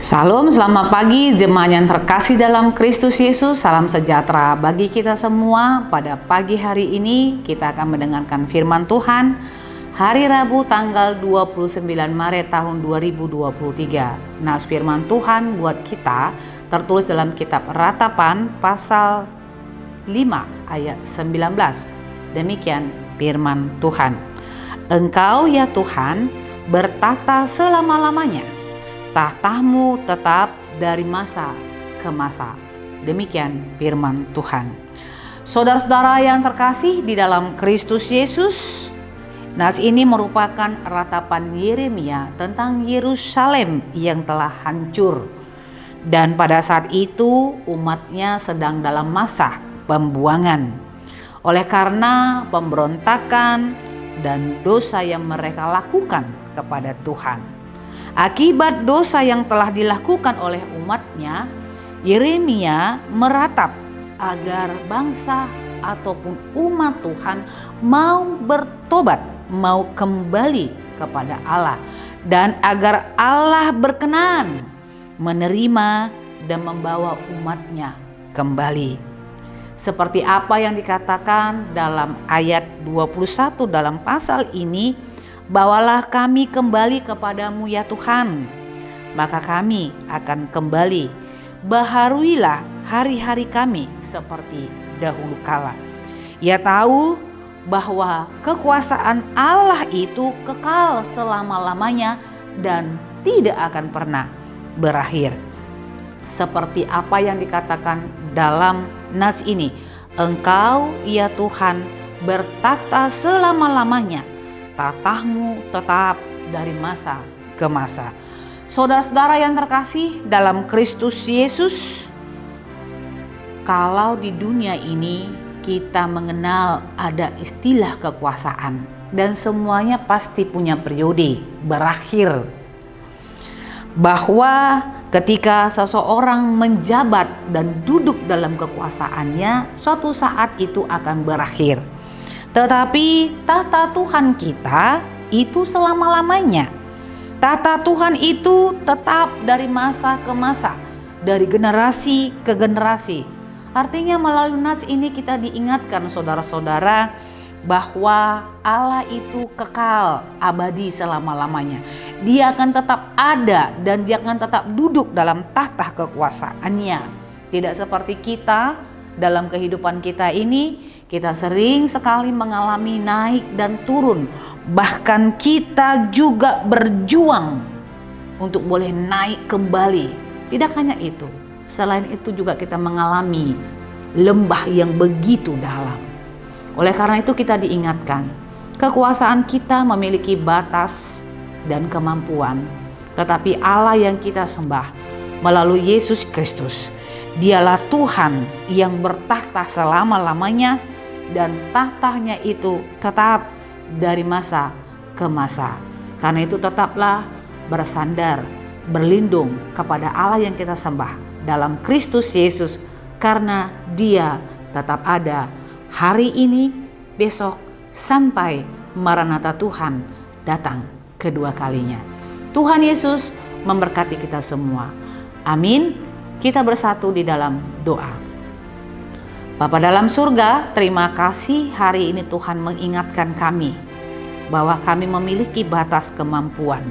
Salam, selamat pagi jemaat yang terkasih dalam Kristus Yesus. Salam sejahtera bagi kita semua. Pada pagi hari ini kita akan mendengarkan firman Tuhan hari Rabu tanggal 29 Maret tahun 2023. Nah, firman Tuhan buat kita tertulis dalam kitab Ratapan pasal 5 ayat 19. Demikian firman Tuhan. Engkau ya Tuhan bertata selama-lamanya. Tahtamu tetap dari masa ke masa. Demikian firman Tuhan. Saudara-saudara yang terkasih di dalam Kristus Yesus, nas ini merupakan ratapan Yeremia tentang Yerusalem yang telah hancur. Dan pada saat itu umatnya sedang dalam masa pembuangan. Oleh karena pemberontakan dan dosa yang mereka lakukan kepada Tuhan. Akibat dosa yang telah dilakukan oleh umatnya, Yeremia meratap agar bangsa ataupun umat Tuhan mau bertobat, mau kembali kepada Allah, dan agar Allah berkenan menerima dan membawa umatnya kembali. Seperti apa yang dikatakan dalam ayat 21 dalam pasal ini, bawalah kami kembali kepadamu ya Tuhan, maka kami akan kembali. Baharuilah hari-hari kami seperti dahulu kala. Ia tahu bahwa kekuasaan Allah itu kekal selama-lamanya dan tidak akan pernah berakhir. Seperti apa yang dikatakan dalam nas ini, Engkau ya Tuhan bertata selama-lamanya. Tatahmu tetap dari masa ke masa. Saudara-saudara yang terkasih dalam Kristus Yesus, kalau di dunia ini kita mengenal ada istilah kekuasaan dan semuanya pasti punya periode berakhir. Bahwa ketika seseorang menjabat dan duduk dalam kekuasaannya, suatu saat itu akan berakhir. Tetapi tata Tuhan kita itu selama-lamanya. Tata Tuhan itu tetap dari masa ke masa, dari generasi ke generasi. Artinya melalui nas ini kita diingatkan saudara-saudara bahwa Allah itu kekal abadi selama-lamanya. Dia akan tetap ada dan dia akan tetap duduk dalam tahta kekuasaannya. Tidak seperti kita dalam kehidupan kita ini, kita sering sekali mengalami naik dan turun. Bahkan kita juga berjuang untuk boleh naik kembali. Tidak hanya itu, selain itu juga kita mengalami lembah yang begitu dalam. Oleh karena itu kita diingatkan, kekuasaan kita memiliki batas dan kemampuan. Tetapi Allah yang kita sembah melalui Yesus Kristus, Dialah Tuhan yang bertahta selama-lamanya dan tahtanya itu tetap dari masa ke masa. Karena itu tetaplah bersandar, berlindung kepada Allah yang kita sembah dalam Kristus Yesus, karena Dia tetap ada hari ini, besok, sampai Maranatha Tuhan datang kedua kalinya. Tuhan Yesus memberkati kita semua. Amin. Kita bersatu di dalam doa. Bapa dalam surga, terima kasih hari ini Tuhan mengingatkan kami bahwa kami memiliki batas kemampuan.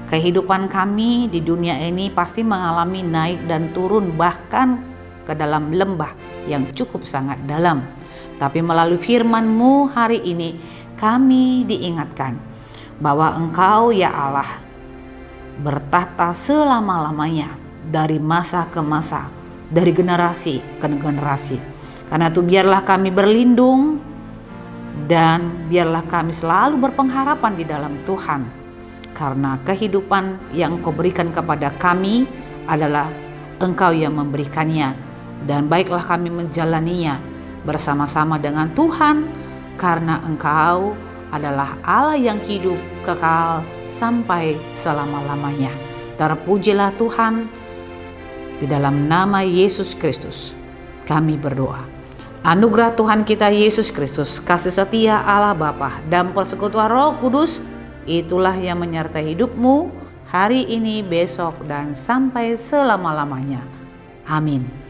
Kehidupan kami di dunia ini pasti mengalami naik dan turun, bahkan ke dalam lembah yang cukup sangat dalam. Tapi melalui firman-Mu hari ini kami diingatkan bahwa Engkau ya Allah bertahta selama-lamanya, dari masa ke masa, dari generasi ke generasi. Karena itu biarlah kami berlindung dan biarlah kami selalu berpengharapan di dalam Tuhan. Karena kehidupan yang Engkau berikan kepada kami adalah Engkau yang memberikannya. Dan baiklah kami menjalaninya bersama-sama dengan Tuhan, karena Engkau adalah Allah yang hidup kekal sampai selama-lamanya. Terpujilah Tuhan. Di dalam nama Yesus Kristus kami berdoa. Anugerah Tuhan kita Yesus Kristus, kasih setia Allah Bapa dan persekutuan Roh Kudus, itulah yang menyertai hidupmu hari ini, besok, dan sampai selama-lamanya. Amin.